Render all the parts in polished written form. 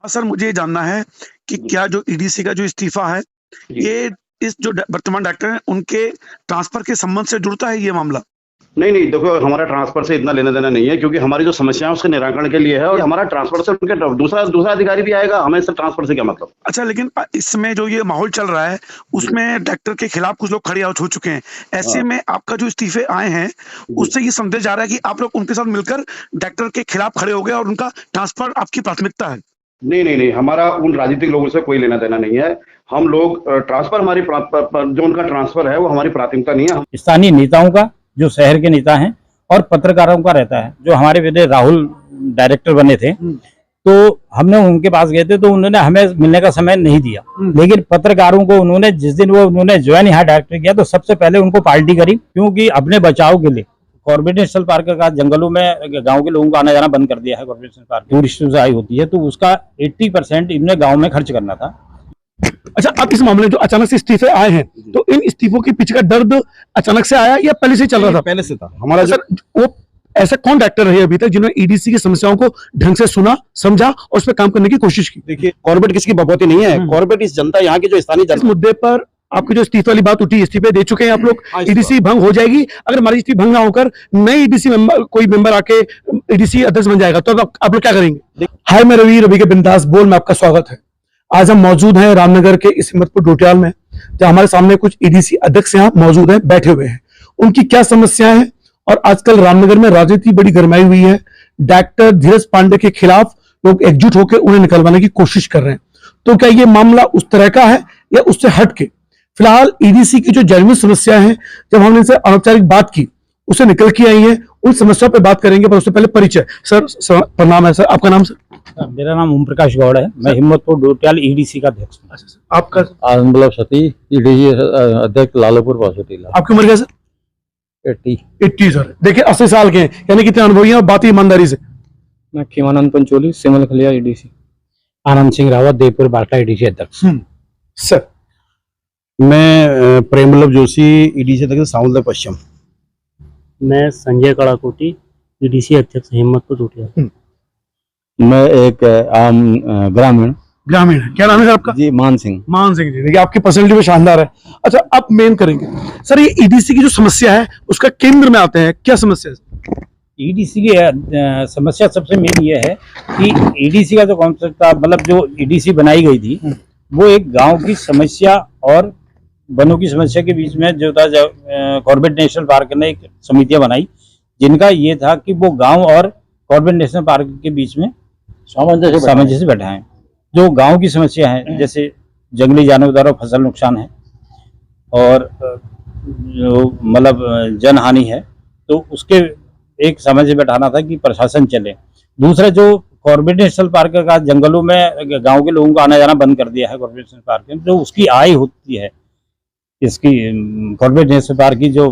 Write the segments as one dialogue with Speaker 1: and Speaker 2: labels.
Speaker 1: हाँ सर, मुझे ये जानना है कि क्या जो ईडीसी का जो इस्तीफा है,
Speaker 2: जी।
Speaker 1: ये इस जो वर्तमान डॉक्टर हैं, उनके ट्रांसफर के संबंध से जुड़ता है ये मामला?
Speaker 2: नहीं, नहीं, देखो हमारा ट्रांसफर से इतना लेना-देना नहीं है क्योंकि हमारी जो समस्या है उसके निराकरण के लिए है और हमारा ट्रांसफर से उनके दूसरा दूसरा अधिकारी भी आएगा, हमें इससे ट्रांसफर से क्या मतलब?
Speaker 1: अच्छा, लेकिन इसमें जो ये माहौल चल रहा है, उसमें डॉक्टर के खिलाफ कुछ लोग खड़े आउट हो चुके हैं। ऐसे
Speaker 2: हाँ।
Speaker 1: में आपका जो इस्तीफे आए हैं, उससे ये संदेश जा रहा है कि आप लोग उनके साथ मिलकर डॉक्टर के खिलाफ खड़े हो गए और उनका ट्रांसफर आपकी प्राथमिकता है।
Speaker 2: नहीं, नहीं, नहीं, हमारा उन राजनीतिक लोगों से कोई लेना-देना नहीं है। हम लोग ट्रांसफर हमारी प्रा प प जो उनका ट्रांसफर है वो हमारी प्राथमिकता नहीं है। हम
Speaker 3: स्थानीय नेताओं का, जो शहर के नेता हैं, और पत्रकारों का रहता है। जो हमारे विदेश राहुल डायरेक्टर बने थे, तो हमने उनके पास गए थे, तो उन्होंने हमें मिलने का समय नहीं दिया। लेकिन पत्रकारों को उन्होंने जिस दिन उन्होंने ज्वाइन यहाँ डायरेक्टर किया, तो सबसे पहले उनको पार्टी करी, क्योंकि अपने बचाव के लिए कॉर्बेट नेशनल पार्क का जंगलों में गांव के लोगों को आना जाना बंद कर दिया है। कॉर्बेट नेशनल पार्क टूरिस्टों से आई होती है, तो उसका 80% इन्हें गाँव में खर्च करना था।
Speaker 1: अच्छा, अब इस मामले में जो अचानक से इस्तीफे आए हैं, तो इन इस्तीफों के पीछे का दर्द अचानक से आया या पहले से चल रहा था?
Speaker 2: पहले से था। हमारा
Speaker 1: सर, वो ऐसा कौन डॉक्टर रहे अभी तक जिन्होंने ईडीसी की समस्याओं को ढंग से सुना, समझा और उस पर काम करने की कोशिश की?
Speaker 2: देखिए, कॉर्बेट किसी की बपौती नहीं है। कॉर्बेट इस जनता, यहाँ की जो स्थानीय
Speaker 1: इस मुद्दे पर आपकी जो इस्तीफे वाली बात उठी, इस्तीफे दे चुके हैं आप लोग, ईडीसी भंग हो जाएगी। अगर हमारी इस्तीफे भंग ना होकर नए ईडीसी मेंबर, कोई मेंबर आके ईडीसी अध्यक्ष बन जाएगा, तो आप लोग क्या करेंगे? हाय, मैं रवि के बिंदास बोल में आपका स्वागत है। आज हम मौजूद हैं रामनगर के इस हिम्मतपुर डोटियाल में, जहां हमारे सामने कुछ ईडीसी अध्यक्ष यहाँ मौजूद हैं, बैठे हुए हैं। उनकी क्या समस्याएं हैं और आजकल रामनगर में राजनीति बड़ी गरमाई हुई है। डॉक्टर धीरज पांडे के खिलाफ लोग एकजुट होकर उन्हें निकलवाने की कोशिश कर रहे हैं। तो क्या ये मामला उस तरह का है या उससे हट के? फिलहाल ईडीसी की जो जेन्युइन समस्या है, जब हमने इनसे अनौपचारिक बात की, उसे निकल के आई है, उन समस्याओं पर बात करेंगे। पर उससे पहले परिचय। सर प्रणाम है। सर, आपका नाम? सर,
Speaker 3: मेरा नाम ओम प्रकाश गौड़ है। मैं हिम्मतपुर डोटियाल ईडीसी का अध्यक्ष हूँ।
Speaker 1: आपका?
Speaker 4: आजमगुलाब सती, ईडीसी अध्यक्ष लालपुर पासोटीला।
Speaker 1: आपकी उम्र क्या सर?
Speaker 4: 80।
Speaker 1: सर, देखिए 80 साल के हैं, यानी कितने अनुभवी हैं और बात ईमानदारी से।
Speaker 4: मैं खीमानंद पंचोली, सिमल खलिया ईडीसी।
Speaker 3: आनंद सिंह रावत, देवपुर बाटा ईडीसी अध्यक्ष।
Speaker 1: सर,
Speaker 2: मैं प्रेमवल्लभ जोशी, ईडीसी अध्यक्ष साउंड पश्चिम।
Speaker 5: मैं संजय कड़ाकोटी, ईडीसी अध्यक्ष हिम्मतपुर डोटियाल।
Speaker 4: मैं एक आम ग्रामीण।
Speaker 1: क्या नाम है सर आपका?
Speaker 4: जी, मान सिंह।
Speaker 1: मान सिंह जी, देखिए आपकी पर्सनैलिटी भी शानदार है। अच्छा, अब मेन करेंगे सर, ये ईडीसी की जो समस्या है उसका केंद्र में आते हैं, क्या समस्या है?
Speaker 3: ईडीसी की समस्या सबसे मेन ये है कि ईडीसी का जो कॉन्सेप्ट था, मतलब जो ईडीसी बनाई गई थी, वो एक गांव की समस्या और वनों की समस्या के बीच में जो था, कॉर्बेट नेशनल पार्क ने एक समितियां बनाई, जिनका ये था कि वो गांव और कॉर्बेट नेशनल पार्क के बीच में सामंजस्य बैठाएं। जो गांव की समस्या है, जैसे जंगली जानवरों द्वारा फसल नुकसान है और जो मतलब जनहानि है, तो उसके एक सामंजस्य बैठाना था कि प्रशासन चले। दूसरा, जो कॉर्बेट नेशनल पार्क का जंगलों में गांव के लोगों को आना जाना बंद कर दिया है कॉर्बेट नेशनल पार्क में, जो उसकी आय होती है, इसकी कॉर्बेट नेशनल पार्क की जो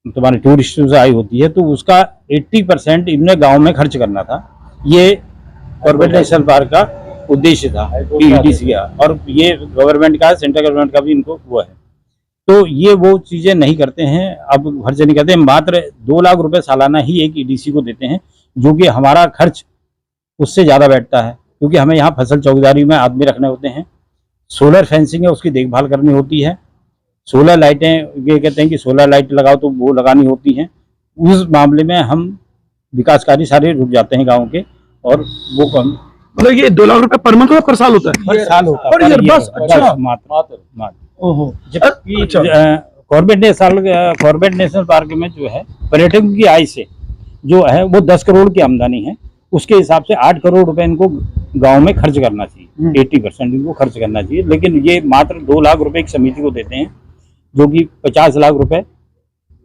Speaker 3: तुम्हारे टूरिस्टों से आय होती है, तो उसका 80% इन्हें गाँव में खर्च करना था। ये कॉर्बेट नेशनल पार्क का उद्देश्य था ईडीसी का, और ये गवर्नमेंट का, सेंट्रल गवर्नमेंट का भी इनको वो है। तो ये वो चीजें नहीं करते हैं, अब खर्च नहीं करते। मात्र 2 लाख रुपए सालाना ही एक ईडीसी को देते हैं, जो कि हमारा खर्च उससे ज्यादा बैठता है, क्योंकि हमें यहाँ फसल चौकीदारी में आदमी रखने होते हैं, सोलर फेंसिंग है उसकी देखभाल करनी होती है, सोलर लाइटें, ये कहते हैं कि सोलर लाइट लगाओ, तो वो लगानी होती हैं। उस मामले में हम विकास कार्य सारे रुक जाते हैं गाँव के, और वो कम,
Speaker 1: मतलब ये 2 लाख रुपए पर मंथ या पर साल होता है?
Speaker 3: हर साल होता है।
Speaker 1: पर ईयर बस? अच्छा,
Speaker 3: मात्र।
Speaker 1: ओहो,
Speaker 3: जबकि कॉर्बेट नेशनल पार्क में जो है पर्यटकों की आय से जो है वो 10 करोड़ की आमदनी है, उसके हिसाब से 8 करोड़ रुपए इनको गांव में खर्च करना चाहिए। 80% इनको खर्च करना चाहिए, लेकिन ये मात्र 2 लाख रुपए एक समिति को देते हैं, जो कि 50 लाख रुपए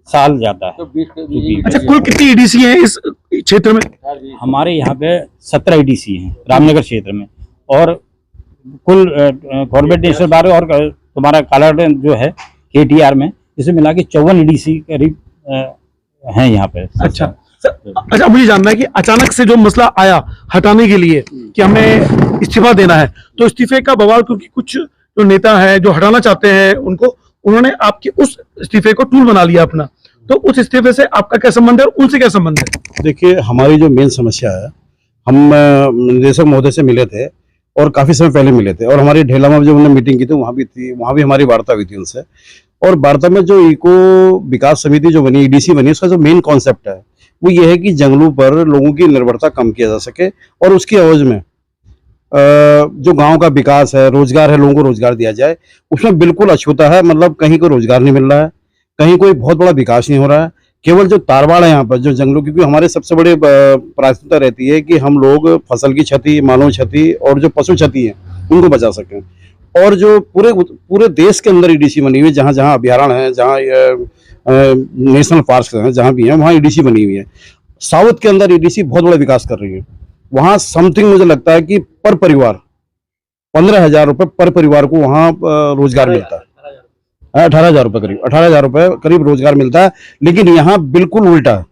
Speaker 3: साल जाता है।
Speaker 1: अच्छा, कुल कितनी ईडीसी है इस क्षेत्र में?
Speaker 3: हमारे यहाँ पे 17 ईडीसी हैं रामनगर क्षेत्र में, और कुल कॉर्बेट नेशनल पार्क और तुम्हारा कालाड जो है केटीआर में, इसे मिला के 54 ईडीसी करीब हैं यहाँ पे।
Speaker 1: अच्छा, अच्छा, मुझे जानना है कि अचानक से जो मसला आया हटाने के लिए कि हमें इस्तीफा देना है, तो इस्तीफे का बवाल, क्योंकि कुछ जो नेता है जो हटाना चाहते हैं उनको, उन्होंने आपके उस इस्तीफे को टूल बना लिया अपना, तो उस इस्तीफे से आपका क्या संबंध है और उनसे क्या संबंध है?
Speaker 2: देखिए, हमारी जो मेन समस्या है, हम निदेशक महोदय से मिले थे
Speaker 6: और काफी समय पहले मिले थे, और हमारी ढेला में जब उन्होंने मीटिंग की थी वहां भी थी, वहां भी हमारी वार्ता हुई थी उनसे। और वार्ता में जो इको विकास समिति जो बनी, ईडीसी बनी, उसका जो मेन कॉन्सेप्ट है वो ये है कि जंगलों पर लोगों की निर्भरता कम किया जा सके, और उसकी एवज में जो गांव का विकास है, रोजगार है, लोगों को रोजगार दिया जाए। उसमें बिल्कुल अछूता है, मतलब कहीं कोई रोजगार नहीं मिल रहा है, कहीं कोई बहुत बड़ा विकास नहीं हो रहा है। केवल जो तारवाड़ है यहाँ पर जो जंगलों, क्योंकि हमारे सबसे बड़े प्राथमिकता रहती है कि हम लोग फसल की क्षति, मानव क्षति और जो पशु क्षति है उनको बचा सकें। और जो पूरे देश के अंदर ईडीसी बनी हुई है, जहाँ जहाँ अभ्यारण्य है, जहाँ नेशनल पार्क हैं, जहाँ भी हैं वहाँ ईडीसी बनी हुई है। साउथ के अंदर ईडीसी बहुत बड़ा विकास कर रही है। वहाँ समथिंग मुझे लगता है कि पर परिवार 15,000 रुपये पर परिवार को वहाँ रोजगार मिलता है। 18,000 रुपये करीब, 18,000 रुपये करीब रोजगार मिलता है। लेकिन यहाँ बिल्कुल उल्टा है।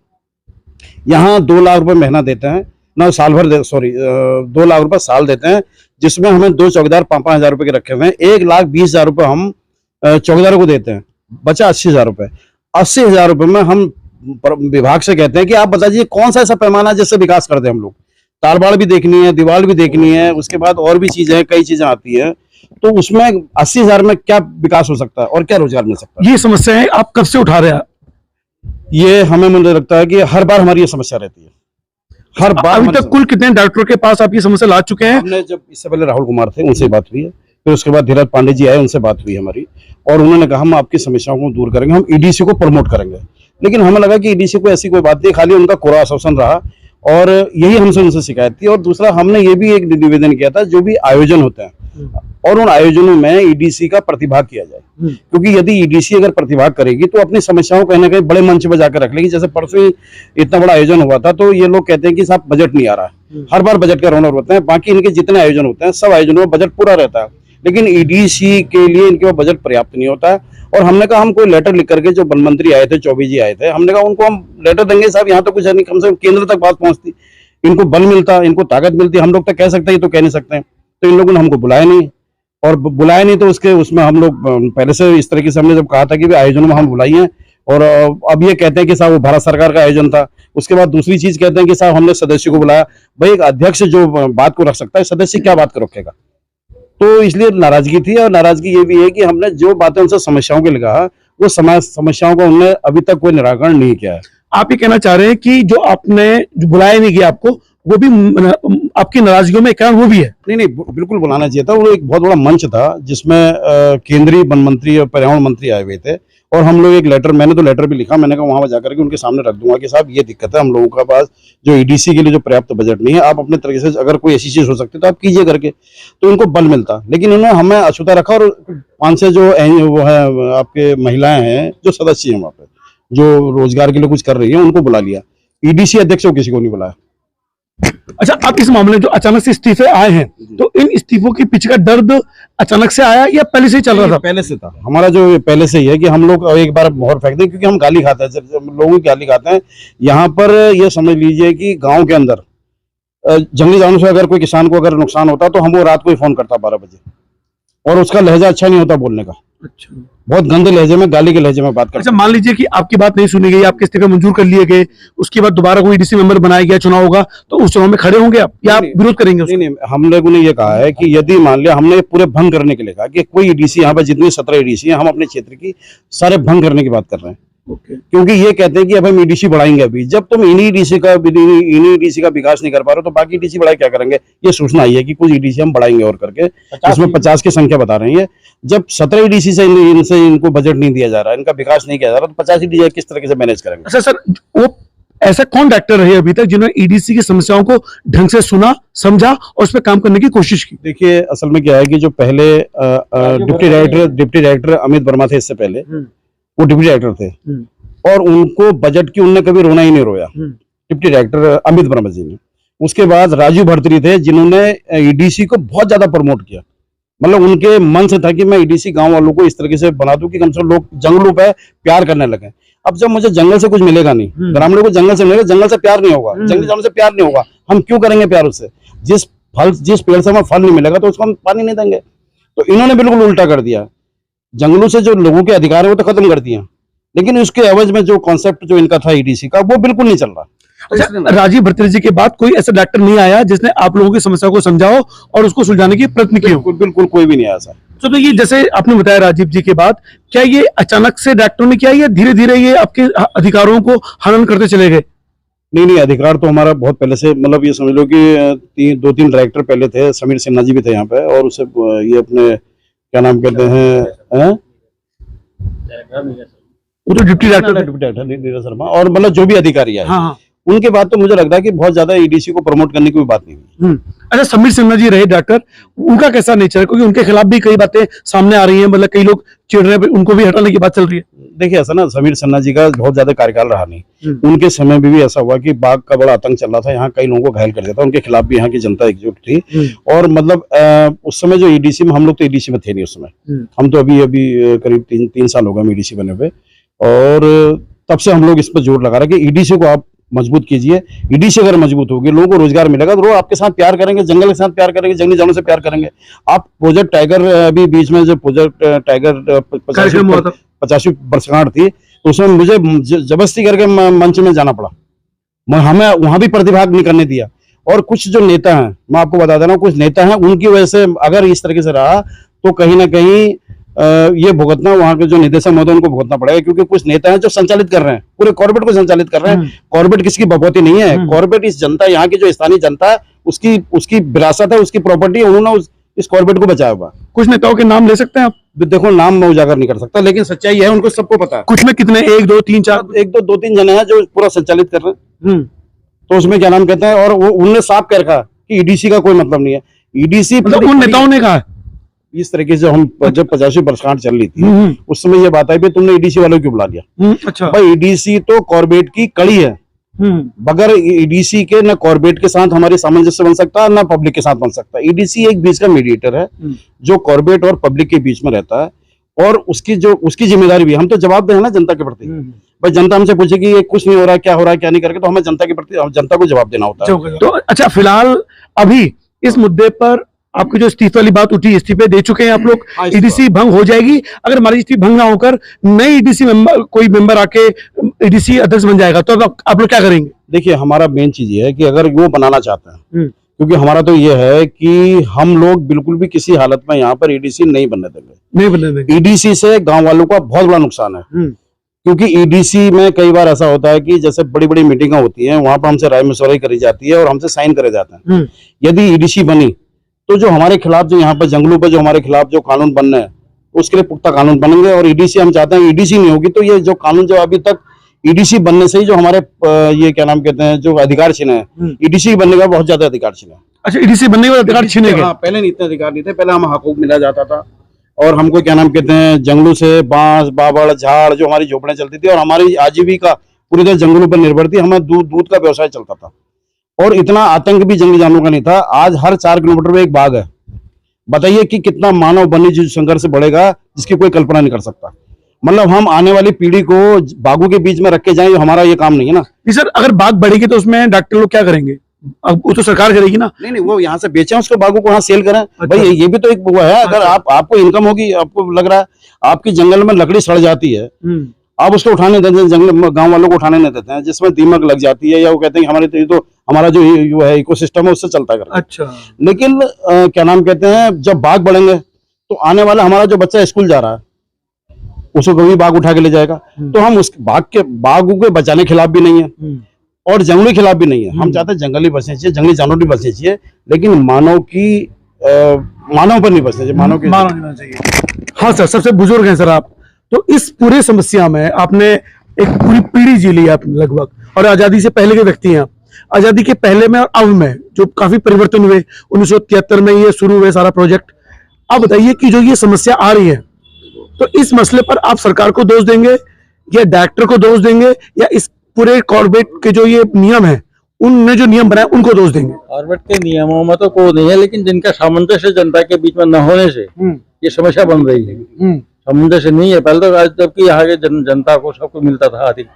Speaker 6: यहाँ 2 लाख रुपए महीना देते हैं ना, साल भर 2 लाख रुपए साल देते हैं, जिसमें हमें 2 चौकीदार 5,000 रुपए के रखे हुए हैं। 1,20,000 रुपये हम चौकीदारों को देते हैं, बचा 80,000 रुपये। 80,000 रुपये में हम विभाग से कहते हैं कि आप बताइए कौन सा ऐसा पैमाना जिससे विकास कर दें हम लोग। तारबाड़ भी देखनी है, दीवार भी देखनी है, उसके बाद और भी चीजें, कई चीजें आती है, तो उसमें 80,000 में क्या विकास हो सकता है और क्या रोजगार मिल सकता है?
Speaker 1: ये समस्या है, आप कब से उठा रहे हैं?
Speaker 6: ये हमें मुझे लगता है कि हर बार हमारी ये समस्या रहती है, हर बार।
Speaker 1: अभी तक कुल कितने डॉक्टरों के पास आप ये समस्या ला चुके हैं?
Speaker 6: हमने जब इससे पहले राहुल कुमार थे, उनसे बात हुई है, फिर उसके बाद धीरज पांडे जी आए, उनसे बात हुई हमारी, और उन्होंने कहा हम आपकी समस्याओं को दूर करेंगे, हम ईडीसी को प्रमोट करेंगे। लेकिन हमें लगा कि ईडीसी को ऐसी कोई बात नहीं, खाली उनका कोरा आश्वासन रहा, और यही हमसे उनसे शिकायत थी। और दूसरा, हमने ये भी एक निवेदन किया था, जो भी आयोजन होते हैं और उन आयोजनों में ईडीसी का प्रतिभाग किया जाए, क्योंकि यदि ईडीसी अगर प्रतिभाग करेगी तो अपनी समस्याओं को कहीं ना कहीं बड़े मंच पर जाकर रख लेगी। जैसे परसों ही इतना बड़ा आयोजन हुआ था, तो ये लोग कहते हैं कि साहब बजट नहीं आ रहा है। हर बार बजट का रौनक होता है, बाकी इनके जितने आयोजन होते हैं सब आयोजनों में बजट पूरा रहता है, लेकिन ईडीसी के लिए इनके पास बजट पर्याप्त नहीं होता है। और हमने कहा हम कोई लेटर लिख करके, जो वन मंत्री आए थे, चौबे जी आए थे, हमने कहा उनको हम लेटर देंगे, साहब यहाँ तो कुछ नहीं, कम से कम केंद्र तक बात पहुंचती, इनको बल मिलता, इनको ताकत मिलती। हम लोग तो कह सकते हैं, ये तो कह नहीं सकते हैं। तो इन लोगों ने हमको बुलाया नहीं, और बुलाया नहीं तो उसमें हम लोग पहले से इस तरीके से हमने जब कहा था कि आयोजनों में हम बुलाइए, और अब ये कहते हैं कि साहब वो भारत सरकार का आयोजन था। उसके बाद दूसरी चीज कहते हैं कि साहब हमने सदस्य को बुलाया। भाई एक अध्यक्ष जो बात को रख सकता है, सदस्य क्या बात को रखेगा? तो इसलिए नाराजगी थी, और नाराजगी ये भी है कि हमने जो बातें उनसे समस्याओं के लिए कहा, वो समस्याओं का उन्होंने अभी तक कोई निराकरण नहीं किया है।
Speaker 1: आप ये कहना चाह रहे हैं कि जो आपने जो बुलाया नहीं गया आपको, वो भी आपकी नाराजगियों में एक कारण वो भी है?
Speaker 6: नहीं, बिल्कुल बुलाना चाहिए था। वो एक बहुत बड़ा मंच था जिसमें केंद्रीय वन मंत्री और पर्यावरण मंत्री आए हुए थे, और हम लोग एक लेटर, मैंने तो लेटर भी लिखा, मैंने कहा वहां जाकर के उनके सामने रख दूंगा कि साहब ये दिक्कत है, हम लोगों के पास जो ईडीसी के लिए जो पर्याप्त बजट नहीं है, आप अपने तरीके से अगर कोई ऐसी चीज हो सकती है तो आप कीजिए करके, तो इनको बल मिलता। लेकिन उन्होंने हमें अछूता रखा, और 5-6 जो वो है आपके महिलाएं हैं जो सदस्य हैं वहाँ पे, जो रोजगार के लिए कुछ कर रही है, उनको बुला लिया। ईडीसी अध्यक्ष को किसी को नहीं बुलाया।
Speaker 1: अच्छा, आप इस मामले में जो अचानक से इस्तीफे आए हैं, तो इन इस्तीफों के पीछे का दर्द अचानक से आया या पहले से ही चल रहा था?
Speaker 6: पहले से था। हमारा जो पहले से ही है कि हम लोग एक बार मोहर फेंक दें, क्योंकि हम गाली खाते हैं, लोगों की गाली खाते हैं। यहाँ पर ये समझ लीजिए कि गांव के अंदर जंगली जानवरों से अगर कोई किसान को अगर नुकसान होता तो हम वो रात को ही फोन करता 12 बजे, और उसका लहजा अच्छा नहीं होता बोलने का,
Speaker 1: अच्छा,
Speaker 6: बहुत गंदे लहजे में, गाली के लहजे में बात करता।
Speaker 1: अच्छा, मान लीजिए कि आपकी बात नहीं सुनी गई, आपके इस्तीफे मंजूर कर लिए गए, उसके बाद दोबारा कोई ईडीसी मेंबर बनाया गया, चुनाव होगा, तो उस चुनाव में खड़े होंगे आप या आप विरोध करेंगे उसको?
Speaker 6: नहीं, हम लोगों ने ये कहा है कि यदि मान लिया, हमने पूरे भंग करने के लिए कहा कि कोई ईडीसी, यहाँ पर जितनी 17 ईडीसी हैं, हम अपने क्षेत्र की सारे भंग करने की बात कर रहे हैं। क्योंकि ये कहते हैं कि अब हम ईडीसी बढ़ाएंगे। अभी जब तुम इन्हीं ईडीसी का विकास नहीं कर पा रहे हो, तो बाकी ईडीसी बढ़ाए क्या करेंगे? ये सूचना आई है कि कुछ ईडीसी हम बढ़ाएंगे और करके, इसमें 50 की संख्या बता रही है। जब 17 ईडीसी से इनको बजट नहीं दिया जा रहा है, इनका विकास नहीं किया जा रहा, तो 50 ईडीसी किस तरह से मैनेज करेंगे?
Speaker 1: अच्छा सर, वो ऐसा कौन डायरेक्टर रहे अभी तक जिन्होंने ईडीसी की समस्याओं को ढंग से सुना, समझा और उस पर काम करने की कोशिश की?
Speaker 6: देखिए, असल में क्या है कि जो पहले डिप्टी डायरेक्टर अमित वर्मा थे, इससे पहले वो डिप्टी डायरेक्टर थे, और उनको बजट की उनने कभी रोना ही नहीं रोया, डिप्टी डायरेक्टर अमित वर्मा जी ने। उसके बाद राजीव भर्तरी थे, जिन्होंने ईडीसी को बहुत ज्यादा प्रमोट किया। मतलब उनके मन से था कि मैं ईडीसी गांव वालों को इस तरीके से बना दूं कि कम से कम लोग जंगलों पे प्यार करने लगे। अब जब मुझे जंगल से कुछ मिलेगा नहीं, ग्रामीणों को जंगल से मिलेगा, जंगल से प्यार नहीं होगा, जंगली जानवर से प्यार नहीं होगा, हम क्यों करेंगे प्यार उससे? जिस पेड़ से हमें फल नहीं मिलेगा तो उसको हम पानी नहीं देंगे। तो इन्होंने बिल्कुल उल्टा कर दिया, जंगलों से जो लोगों के अधिकार है वो तो खत्म कर दिए, लेकिन उसके एवज में जो कॉन्सेप्ट जो इनका था ईडीसी का, वो बिल्कुल नहीं चल रहा।
Speaker 1: अच्छा, राजीव भट्टाचार्य के बाद कोई ऐसा डॉक्टर नहीं आया जिसने आप लोगों की समस्या को समझाओ और उसको सुलझाने की प्रयत्न किए हो?
Speaker 6: बिल्कुल बिल्कुल कोई भी नहीं आया सर।
Speaker 1: तो ये जैसे आपने बताया राजीव जी के बाद, क्या ये अचानक से डॉक्टरों ने किया या धीरे धीरे ये आपके अधिकारों को हनन करते चले गए?
Speaker 6: नहीं, अधिकार तो हमारा बहुत पहले से, मतलब ये समझ लो कि 2-3 डायरेक्टर पहले थे, समीर सिन्हा जी भी थे यहाँ पे, और उससे ये अपने क्या नाम कहते हैं,
Speaker 1: वो तो deputy doctor
Speaker 6: deputy director Neeraj Sharma, और मतलब जो भी अधिकारी आए
Speaker 1: हाँ हाँ।
Speaker 6: उनके बाद तो मुझे लगता है कि बहुत ज्यादा ईडीसी को प्रमोट करने की कोई बात नहीं हुई।
Speaker 1: अच्छा, समीर सिन्हा जी रहे डॉक्टर, उनका कैसा नेचर है? क्योंकि उनके खिलाफ भी कई बातें सामने आ रही हैं, मतलब कई लोग चिढ़ रहे हैं, उनको भी हटाने की बात चल रही है।
Speaker 6: देखिए ऐसा ना, समीर सिन्हा जी का बहुत ज्यादा कार्यकाल रहा नहीं, उनके समय में भी ऐसा हुआ कि बाघ का बड़ा आतंक चल रहा था, यहाँ कई लोगों को घायल कर दिया था, उनके खिलाफ भी यहाँ की जनता एकजुट थी। और मतलब उस समय जो ईडीसी में, हम लोग तो ईडीसी में थे नहीं उस समय, हम तो अभी करीब 3 साल हो गए ईडीसी बने हुए, और तब से हम लोग इस पर जोर लगा रहे कि ईडीसी को आप मजबूत कीजिए। ईडीसी अगर मजबूत होगी, लोगों को रोजगार मिलेगा, तो लोग आपके साथ प्यार करेंगे, जंगल के साथ प्यार करेंगे, जंगली जानवरों से प्यार करेंगे। आप प्रोजेक्ट टाइगर, अभी बीच में जो प्रोजेक्ट टाइगर 85 वर्षगांठ थी, तो उसमें मुझे जबरदस्ती करके मंच में जाना पड़ा, हमें वहां भी प्रतिभाग नहीं करने दिया। और कुछ जो नेता हैं, मैं आपको बता दे रहा हूँ, कुछ नेता हैं, उनकी वजह से अगर इस तरीके से रहा तो कहीं ना कहीं ये भुगतना, वहां के जो निदेशक महोदय उनको भुगतना पड़ेगा, क्योंकि कुछ नेता हैं जो संचालित कर रहे हैं, पूरे कॉर्पोरेट को संचालित कर रहे हैं। कॉर्पोरेट किसकी बपौती नहीं है, कॉर्पोरेट इस जनता, यहाँ की जो स्थानीय जनता है, उसकी विरासत है, उसकी प्रॉपर्टी है, उन्होंने इस कॉर्पोरेट को बचाया हुआ।
Speaker 1: कुछ नेताओं के नाम ले सकते हैं आप?
Speaker 6: देखो, नाम मैं उजागर नहीं कर सकता, लेकिन सच्चाई है, उनको सबको पता है।
Speaker 1: कुछ में कितने? 1 2 3 4?
Speaker 6: 2-3 जने हैं जो पूरा संचालित कर रहे हैं। तो उसमें क्या नाम कहते हैं, और वो उनने साफ कह रखा कि ईडीसी का कोई मतलब नहीं है। ईडीसी
Speaker 1: मतलब उन नेताओं ने कहा
Speaker 6: इस तरीके से, जब 85 वर्षगांठ चल रही थी उस समय ये बात आई भी तुमने ईडीसी वालों को क्यों बुला लिया?
Speaker 1: अच्छा
Speaker 6: भाई, ईडीसी तो कॉर्पोरेट की कड़ी है, बगैर ईडीसी के न कॉर्पोरेट के साथ हमारी सामंजस्य बन सकता है, न पब्लिक के साथ बन सकता है। ईडीसी एक बीच का मीडिएटर है जो कॉर्पोरेट और पब्लिक के बीच में रहता है, और उसकी जिम्मेदारी भी, हम तो जवाब दें ना जनता के प्रति। भाई, जनता हमसे पूछे कि ये कुछ नहीं हो रहा, क्या हो रहा है, क्या नहीं करके, तो हमें जनता के प्रति, जनता को जवाब देना होता है।
Speaker 1: तो अच्छा, फिलहाल अभी इस मुद्दे पर आपकी जो इस्तीफे वाली बात उठी, इस्तीफे दे चुके हैं आप लोग, ईडीसी भंग हो जाएगी। अगर हमारी इस्तीफे भंग ना होकर नई ईडीसी मेंबर, कोई मेंबर आके ईडीसी अध्यक्ष बन जाएगा, तो आप लोग क्या करेंगे?
Speaker 6: देखिए, हमारा मेन चीज ये है कि अगर वो बनाना चाहते हैं, क्योंकि हमारा तो ये है कि हम लोग बिल्कुल भी किसी हालत में यहाँ पर ईडीसी नहीं बनने देंगे। ईडीसी से गांव वालों का बहुत बड़ा नुकसान है, क्योंकि ईडीसी में कई बार ऐसा होता है कि जैसे बड़ी बड़ी मीटिंगें होती हैं, वहां पर हमसे राय मशवरा करी जाती है और हमसे साइन करे जाते हैं। यदि ईडीसी बनी तो जो हमारे खिलाफ, जो यहाँ पर जंगलों पर जो हमारे खिलाफ जो कानून बनने हैं, उसके लिए पुख्ता कानून बनेंगे। और ईडीसी हम चाहते हैं, ईडीसी नहीं होगी तो ये जो कानून, जो अभी तक ईडीसी बनने से ही जो हमारे ये क्या नाम कहते हैं, जो अधिकार छीने हैं, ईडीसी बनने का बहुत ज्यादा अधिकार छीने।
Speaker 1: अच्छा, ईडीसी बनने के बाद अधिकार छीने गए?
Speaker 6: पहले नहीं, इतने अधिकार नहीं थे, पहले हम हकूक मिला जाता था, और हमको क्या नाम कहते हैं, जंगलों से बांस, बावड़, झाड़, जो हमारी झोपड़ियां चलती थी, और हमारी आजीविका पूरी तरह जंगलों पर निर्भर थी, हमें दूध का व्यवसाय चलता था, और इतना आतंक भी जंगली जानवरों का नहीं था। आज हर 4 किलोमीटर में एक बाघ है। बताइए कि कितना मानव वन्य जीव संघर्ष बढ़ेगा, जिसकी कोई कल्पना नहीं कर सकता। मतलब हम आने वाली पीढ़ी को बाघों के बीच में रख के जाएं, हमारा ये काम नहीं है ना।
Speaker 1: नहीं सर, अगर बाघ बढ़ेगी तो उसमें डॉक्टर लोग क्या करेंगे? अब वो तो सरकार करेगी ना।
Speaker 6: नहीं, वो यहाँ से बेचें उसको, बाघों को यहाँ सेल करें। भाई, ये भी तो एक वो है, अगर आपको इनकम होगी, आपको लग रहा है आपकी जंगल में लकड़ी सड़ जाती है, आप उसको उठाने देते हैं, जंगल गांव वालों को उठाने नहीं देते हैं, जिसमें दीमक लग जाती है, या वो कहते हैं हमारे हमारा जो है इकोसिस्टम है, उससे चलता है।
Speaker 1: अच्छा,
Speaker 6: लेकिन क्या नाम कहते हैं, जब बाघ बढ़ेंगे तो आने वाला हमारा जो बच्चा स्कूल जा रहा है, उसको कभी बाघ उठा के ले जाएगा। तो हम उस बाघों के बचाने के खिलाफ भी नहीं है, और जंगलों के खिलाफ भी नहीं है। हम चाहते हैं जंगली बचने चाहिए, जंगली जानवर भी बचने चाहिए, लेकिन मानव पर नहीं बचने चाहिए, मानव
Speaker 1: चाहिए। हाँ सर, सबसे बुजुर्ग हैं सर आप, तो इस पूरे समस्या में आपने एक पूरी पीढ़ी जी ली आप लगभग, और आजादी से पहले के व्यक्ति हैं आप। आजादी के पहले में और अब में जो काफी परिवर्तन हुए, 1973 में ये शुरू हुए सारा प्रोजेक्ट। अब बताइए कि जो ये समस्या आ रही है, तो इस मसले पर आप सरकार को दोष देंगे, या डायरेक्टर को दोष देंगे, या इस पूरे कॉर्पोरेट के जो ये नियम है, उनने जो नियम बनाए उनको दोष देंगे?
Speaker 4: कॉर्पोरेट के नियमों में तो कोई नहीं है, लेकिन जिनका सामंजस्य जनता के बीच में न होने से ये समस्या बन रही है। सामंजस्य नहीं है। पहले तो जबकि यहाँ के जनता को सबको मिलता था अधिक,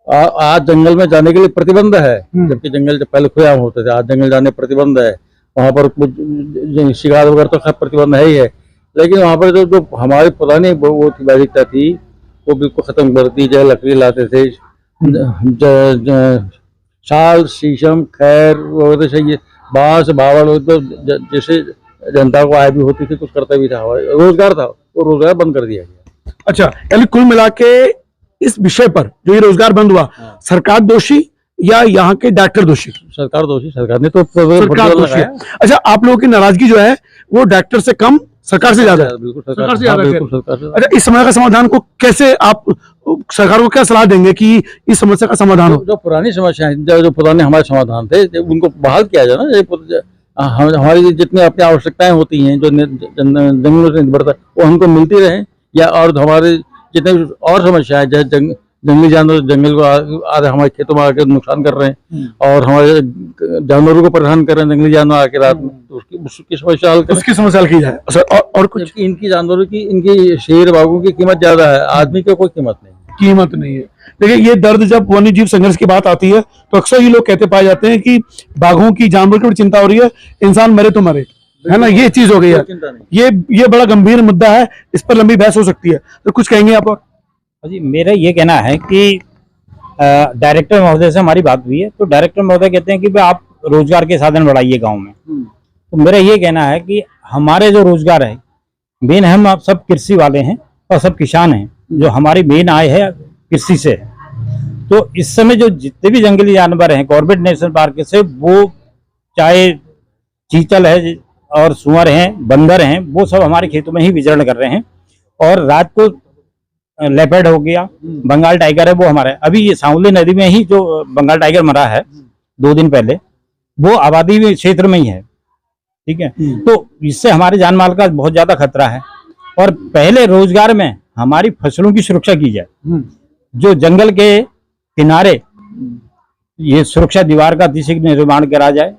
Speaker 4: आज जंगल में जाने के लिए प्रतिबंध है, जबकि जंगल पहले खुलेआम होते थे, आज जंगल जाने प्रतिबंध है। वहाँ पर कुछ शिकार वगैरह तो खैर प्रतिबंध है ही है, लेकिन वहाँ पर जो हमारी पुरानी वो वैदिकता थी वो बिल्कुल खत्म कर दी। जो लकड़ी लाते थे, साल, शीशम, खैर वगैरह से, ये बांस, बावड़, तो जैसे जनता को आय भी होती थी, कुछ करता भी था, रोजगार था, वो रोजगार बंद कर दिया गया।
Speaker 1: अच्छा, यानी कुल मिला के इस विषय पर जो ये रोजगार बंद हुआ, सरकार दोषी या यहाँ के डॉक्टर दोषी?
Speaker 4: सरकार दोषी, सरकार ने तो
Speaker 1: सरकार दोषी है। अच्छा, आप लोगों की नाराजगी जो है वो डॉक्टर से कम सरकार से ज्यादा है?
Speaker 4: बिल्कुल
Speaker 1: सरकार से ज्यादा है।
Speaker 4: बिल्कुल सरकार से।
Speaker 1: अच्छा, इस समस्या का समाधान को कैसे आप सरकार को क्या सलाह देंगे कि इस समस्या का समाधान हो?
Speaker 4: जो पुरानी समस्या है, जो पुराने हमारे समाधान थे, उनको बहाल किया जाए ना। हमारी जितनी अपनी आवश्यकताएं होती हैं, जो जंगलों से निर्भरता, वो हमको मिलती रहे, या और हमारे जितने और समस्याएं, जैसे जंगली जानवर जंगल को आधे हमारे खेतों में आकर नुकसान कर रहे हैं, और हमारे जानवरों को परेशान कर रहे हैं जंगली जानवर आके रात में, तो उसकी समस्या हल करें।
Speaker 1: उसकी समस्या हल की जाए। अच्छा, और कुछ?
Speaker 4: जबकि इनकी जानवरों की, इनकी शेर बाघों की कीमत ज्यादा है, आदमी की कोई कीमत नहीं।
Speaker 1: कीमत नहीं है। देखिए, ये दर्द जब वन्य जीव संघर्ष की बात आती है तो अक्सर ये लोग कहते पाए जाते हैं कि बाघों की, जानवर की बड़ी चिंता हो रही है, इंसान मरे तो मरे, है ना, ये चीज हो गई है।
Speaker 4: चिंता नहीं।
Speaker 1: ये बड़ा गंभीर मुद्दा है, इस पर लंबी बहस हो सकती है, तो कुछ कहेंगे आप? और
Speaker 3: जी, मेरा ये कहना है कि डायरेक्टर महोदय से हमारी बात हुई है, तो डायरेक्टर महोदय कहते हैं कि भाई आप रोजगार के साधन बढ़ाइए गांव में। तो मेरा ये कहना है कि हमारे जो रोजगार है, मेन हम आप सब कृषि वाले हैं और सब किसान हैं, जो हमारी मेन आय है कृषि से है। तो इस समय जो जितने भी जंगली जानवर हैं कॉर्बेट नेशनल पार्क से, वो चाहे चीतल है और सुअर हैं, बंदर हैं, वो सब हमारे खेतों में ही विचरण कर रहे हैं। और रात को लेपर्ड हो गया, बंगाल टाइगर है, वो हमारा है। अभी ये सांवली नदी में ही जो बंगाल टाइगर मरा है 2 दिन पहले, वो आबादी में क्षेत्र में ही है, ठीक है। तो इससे हमारे जान माल का बहुत ज्यादा खतरा है। और पहले रोजगार में हमारी फसलों की सुरक्षा की जाए, जो जंगल के किनारे ये सुरक्षा दीवार का अतिशीघ्र निर्माण करा जाए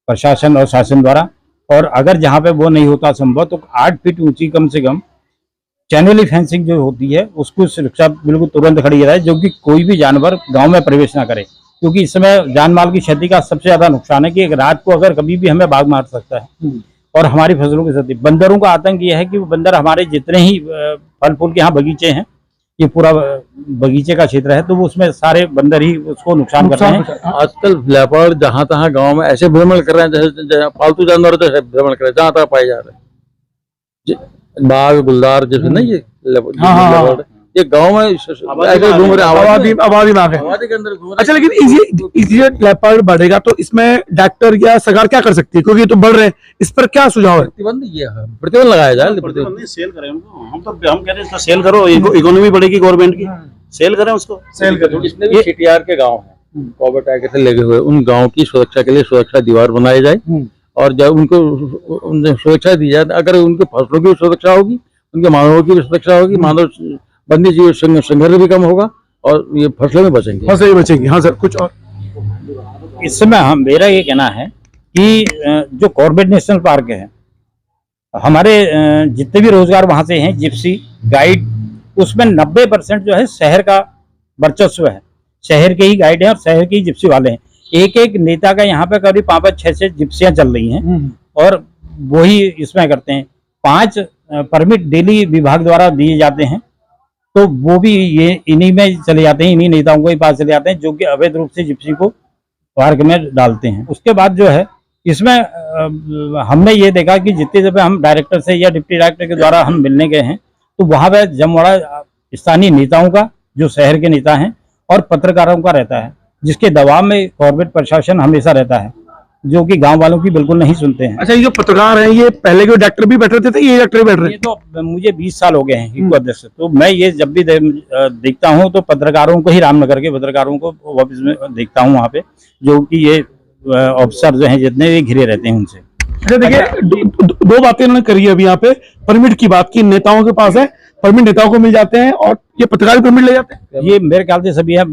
Speaker 3: प्रशासन और शासन द्वारा। और अगर जहाँ पे वो नहीं होता संभव, तो 8 फीट ऊंची कम से कम चैनली फेंसिंग जो होती है, उसको सुरक्षा बिल्कुल तुरंत खड़ी जाए, जो कि कोई भी जानवर गांव में प्रवेश ना करे। क्योंकि इस समय जान माल की क्षति का सबसे ज्यादा नुकसान है कि एक रात को अगर कभी भी हमें बाघ मार सकता है। और हमारी फसलों की क्षति, बंदरों का आतंक यह है कि वो बंदर हमारे जितने ही फल फूल के यहाँ बगीचे हैं, ये पूरा बगीचे का क्षेत्र है, तो वो उसमें सारे बंदर ही उसको नुकसान कर रहे हैं।
Speaker 4: आजकल लेपर्ड जहाँ तहाँ गांव में ऐसे भ्रमण कर रहे हैं, जैसे पालतू जानवर जैसे भ्रमण कर रहे हैं, जहाँ तहाँ पाए जा रहे हैं। बाघ, गुलदार जैसे नहीं, ये लेपर्ड ये गांव में ऐसे घूम रहे,
Speaker 1: आबादी में आ गए।
Speaker 4: आबादी के अंदर घूम रहे।
Speaker 1: अच्छा, लेकिन ये लेपर्ड बढ़ेगा तो इसमें डॉक्टर या सरकार क्या कर सकती है, क्योंकि ये तो बढ़ रहे हैं, इस पर क्या सुझाव है?
Speaker 4: प्रतिबंध लगाया जाए।
Speaker 2: नहीं, सेल करें उनको। हम कह रहे हैं सेल करो, इकोनॉमी बढ़ेगी गवर्नमेंट की, सेल करें उसको, सेल करें।
Speaker 4: जितने भी सीटीआर के गांव हैं कॉर्बेट टाइगर से लगे हुए, उन गांव की सुरक्षा के लिए सुरक्षा दीवार बनाई जाए, और जब उनको सुरक्षा दी जाए, अगर उनके फसलों की सुरक्षा होगी, उनके मानवों की भी सुरक्षा होगी, मानव बंदी जीव संघर्ष भी कम होगा, और ये फसलें भी बचेंगी।
Speaker 1: हाँ सर, कुछ और?
Speaker 3: इस समय मेरा ये कहना है कि जो कॉर्बेट नेशनल पार्क है, हमारे जितने भी रोजगार वहां से हैं, जिप्सी गाइड, उसमें 90% जो है शहर का वर्चस्व है, शहर के ही गाइड हैं और शहर के ही जिप्सी वाले हैं। एक एक नेता का यहाँ पे करीब 5-6 जिप्सियां चल रही हैं, और वही इसमें करते हैं। 5 परमिट डेली विभाग द्वारा दिए जाते हैं, तो वो भी ये इन्हीं में चले जाते हैं, इन्हीं नेताओं को ही पास चले जाते हैं, जो कि अवैध रूप से जिप्सी को पार्क में डालते हैं। उसके बाद जो है इसमें हमने ये देखा कि जितने जब हम डायरेक्टर से या डिप्टी डायरेक्टर के द्वारा हम मिलने गए हैं, तो वहां पे जमवाड़ा स्थानीय नेताओं का, जो शहर के नेता हैं, और पत्रकारों का रहता है, जिसके दबाव में कॉर्बेट प्रशासन हमेशा रहता है, जो कि गांव वालों की बिल्कुल नहीं सुनते हैं।
Speaker 1: अच्छा, ये जो पत्रकार हैं, ये पहले के डॉक्टर भी बैठ रहे थे, ये डॉक्टर भी बैठ रहे हैं?
Speaker 3: ये तो मुझे 20 साल हो गए हैं इको अध्यक्ष, तो मैं ये जब भी देखता हूँ तो पत्रकारों को ही, रामनगर के पत्रकारों को ऑफिस में देखता हूँ वहाँ पे, जो कि ये ऑफिसर जो हैं जितने भी घिरे रहते हैं उनसे।
Speaker 1: अच्छा, देखिए, दो बातें उन्होंने करी है अभी यहाँ पे। परमिट की बात की, नेताओं के पास है परमिट, नेताओं को मिल जाते हैं, और ये पत्रकार भी परमिट ले जाते हैं।
Speaker 3: ये मेरे ख्याल से सभी है।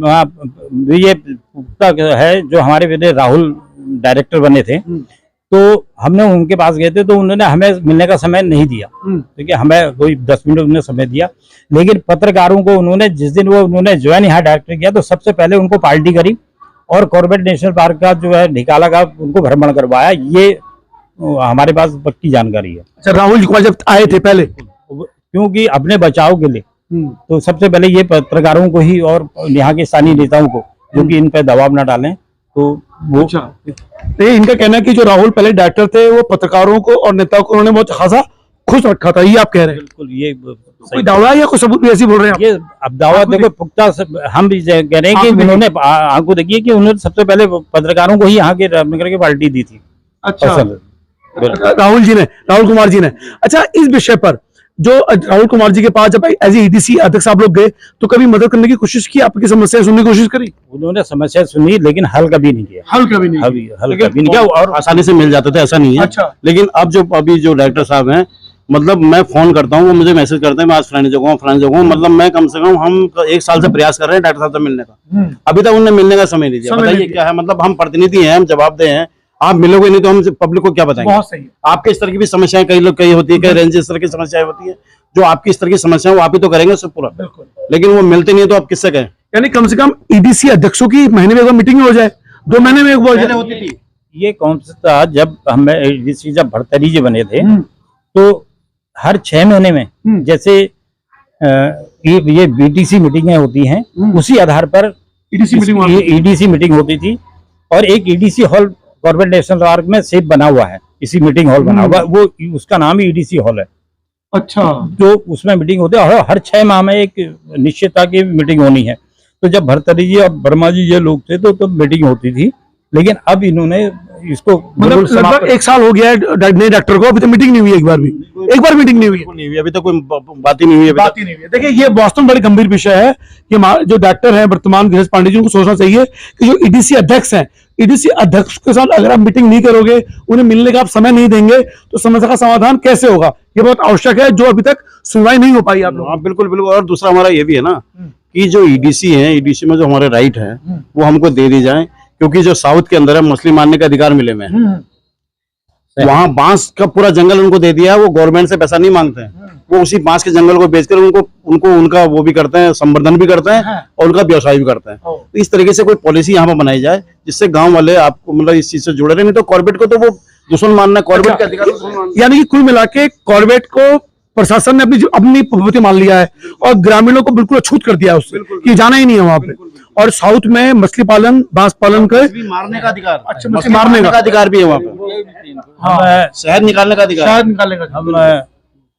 Speaker 3: ये पुख्ता है, जो हमारे विजय राहुल डायरेक्टर बने थे, तो हमने उनके पास गए थे, तो उन्होंने हमें मिलने का समय नहीं दिया, ठीक है, हमें कोई 10 मिनट उन्होंने समय दिया। लेकिन पत्रकारों को उन्होंने, जिस दिन वो उन्होंने ज्वाइन यहाँ डायरेक्टर किया, तो सबसे पहले उनको पार्टी करी, और कॉर्बेट नेशनल पार्क का जो है ढिकाला का उनको भ्रमण करवाया। ये हमारे पास पक्की जानकारी है।
Speaker 1: अच्छा, राहुल जी जब आए थे पहले,
Speaker 3: क्योंकि अपने बचाव के लिए तो सबसे पहले ये पत्रकारों को ही और यहाँ के स्थानीय नेताओं को, जो कि इन पर दबाव न डालें, तो वो
Speaker 1: तो ये इनका कहना है कि जो राहुल पहले डायरेक्टर थे वो पत्रकारों को और नेताओं को उन्होंने बहुत खासा खुश रखा था, ये आप कह रहे हैं?
Speaker 3: बिल्कुल ये
Speaker 1: कोई दावा है या कोई सबूत भी ऐसे बोल रहे हैं आप?
Speaker 3: ये अब दावा देखो पुख्ता हम भी कह रहे हैं कि उन्होंने आपको देखिए कि उन्होंने सबसे पहले पत्रकारों को ही यहाँ के रामनगर की पार्टी दी थी।
Speaker 1: अच्छा,
Speaker 3: पसंद।
Speaker 1: राहुल कुमार जी ने। अच्छा, इस विषय पर जो राहुल कुमार जी के पास जब एज ईडीसी अध्यक्ष आप लोग गए तो कभी मदद करने की कोशिश की, आपकी समस्या सुनने की कोशिश करी?
Speaker 3: उन्होंने समस्या सुनी लेकिन हल कभी नहीं किया।
Speaker 1: हल कभी नहीं
Speaker 3: हल कभी नहीं किया। और
Speaker 6: आसानी से मिल जाते थे, ऐसा नहीं है।
Speaker 1: अच्छा।
Speaker 6: लेकिन अब जो अभी जो डायरेक्टर साहब हैं, मतलब मैं फोन करता हूँ, वो मुझे मैसेज करते हैं, मैं आज फलानी जगह हूँ, फलानी जगह हूँ, मतलब मैं कम से कम हम 1 साल से प्रयास कर रहे हैं डॉक्टर साहब से मिलने का। अभी तक उन्हें मिलने का समय नहीं दिया। बताइए क्या है, मतलब हम प्रतिनिधि हैं, हम जवाबदेह हैं, आप मिलोगे नहीं तो हम पब्लिक को क्या बताएंगे?
Speaker 1: बहुत सही है।
Speaker 6: आपके इस तरह की भी समस्याएं कई लोग कई होती है, कई रेंज इस तरह की समस्याएं होती है, जो आपकी इस तरह की समस्या वो आप ही तो करेंगे उससे पूरा। लेकिन वो मिलते नहीं है तो आप किससे कहें?
Speaker 1: यानी कम से कम ईडीसी अध्यक्षों की महीने में एक बार मीटिंग हो जाए, 2 महीने में एक बार
Speaker 6: होती थी।
Speaker 3: ये कौन सा था, जब हमें एडीसी जब भरतरी जी बने थे तो हर 6 महीने में जैसे ये बीटीसी मीटिंगें होती हैं, उसी आधार पर ईडीसी मीटिंग होती थी। और एक EDC hall Corbett national park में सेफ बना हुआ है, इसी मीटिंग हॉल बना हुआ, वो उसका नाम ही ईडीसी हॉल है।
Speaker 1: अच्छा,
Speaker 3: जो उसमें मीटिंग होती है और हर 6 माह में एक निश्चितता की मीटिंग होनी है। तो जब भरतरी जी और वर्मा जी ये लोग थे तो तब मीटिंग होती थी, लेकिन अब इन्होंने इसको
Speaker 1: मतलब लगभग 1 साल हो गया है नए डॉक्टर को, अभी तो मीटिंग नहीं हुई, एक बार मीटिंग नहीं हुई है।
Speaker 6: अभी तक कोई बात ही नहीं हुई है।
Speaker 1: बात ही नहीं हुई है। देखिए, ये वास्तव में बड़ी गंभीर विषय है कि जो डॉक्टर हैं वर्तमान गृहस्थ पांडे जी, उनको सोचना चाहिए कि जो ईडीसी अध्यक्ष हैं, ईडीसी अध्यक्ष के साथ अगर आप मीटिंग नहीं करोगे, उन्हें मिलने का आप समय नहीं देंगे, तो समस्या का समाधान कैसे होगा? ये बहुत आवश्यक है, जो अभी तक सुनवाई नहीं हो पाई आप लोग।
Speaker 6: हाँ बिल्कुल बिल्कुल। और दूसरा हमारा ये भी है ना कि जो ईडीसी है, ईडीसी में जो हमारे राइट है वो हमको दे दी जाए, क्योंकि जो साउथ के अंदर है मछली मारने का अधिकार मिले में वहाँ बांस का पूरा जंगल उनको दे दिया है, वो गवर्नमेंट से पैसा नहीं मांगते हैं, वो उसी बांस के जंगल को बेचकर उनको उनका वो भी करते हैं, संवर्धन भी करते हैं और उनका व्यवसाय भी करते हैं। तो इस तरीके से कोई पॉलिसी यहाँ पर बनाई जाए जिससे गांव वाले आपको मतलब इस चीज से जुड़े रहे, नहीं तो कॉर्बेट को तो वो दुश्मन मानना, कॉर्बेट के अधिकार दुश्मन मानना।
Speaker 1: यानी कि कुल मिला के कॉर्बेट को प्रशासन ने अपनी प्रभुत्व मान लिया है और ग्रामीणों को बिल्कुल अछूत कर दिया उससे कि जाना ही नहीं है वहां पे। और साउथ में मछली पालन, बांस पालन का
Speaker 6: मारने का अधिकार,
Speaker 1: अच्छा, मछली मारने का
Speaker 6: अधिकार भी है वहाँ पे, शहद निकालने का अधिकार।
Speaker 3: हम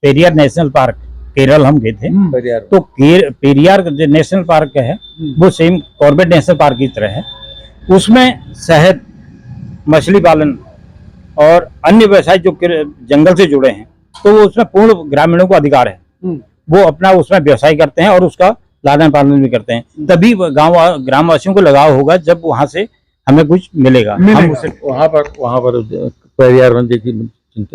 Speaker 3: पेरियार नेशनल पार्क केरल हम गए थे, तो पेरियार जो नेशनल पार्क है वो सेम कॉर्बेट नेशनल पार्क की तरह है। उसमें शहद, मछली पालन और अन्य व्यवसाय जो जंगल से जुड़े हैं, तो वो उसमें पूर्ण ग्रामीणों को अधिकार है, वो अपना उसमें व्यवसाय करते हैं और उसका लालन पालन भी करते हैं। तभी ग्रामवासियों को लगाव होगा जब वहां से हमें कुछ मिलेगा। हम उसे
Speaker 4: वहाँ पर पेरियार में देखिए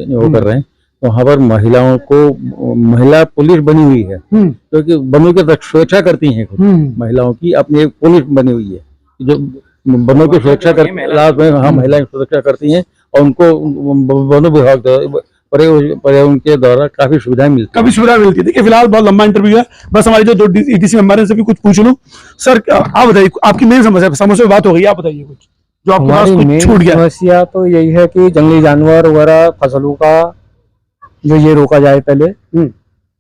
Speaker 4: वो कर रहे हैं, तो वहाँ पर महिलाओं को महिला पुलिस बनी हुई है, क्योंकि वनों की सुरक्षा करती हैं खुद। महिलाओं की अपनी एक पुलिस बनी हुई है जो वनों की सुरक्षा करती है। हाँ, महिलाएं सुरक्षा करती हैं और उनको वनों विभाग पर उनके द्वारा काफी सुविधाएं मिलती
Speaker 1: है। देखिए, फिलहाल बहुत लंबा इंटरव्यू है, बस हमारे जो ईडीसी मेंबर हैं सभी कुछ पूछ लूं। सर, आप बताइए, आपकी मेन समस्या बात हो गई, आप बताइए कुछ जो आपके पास कुछ छूट गया।
Speaker 7: समस्या तो यही है कि जंगली जानवर वगैरह फसलों का जो ये रोका जाए पहले।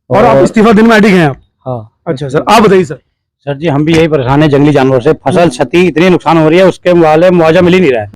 Speaker 1: और आप इस्तीफा देने में अडिग हैं आप?
Speaker 7: हाँ।
Speaker 1: अच्छा सर, आप बताइए सर।
Speaker 3: सर जी, हम भी यही परेशान है जंगली जानवर से। फसल क्षति इतनी नुकसान हो रही है, उसके वाले मुआवजा मिल ही नहीं रहा है।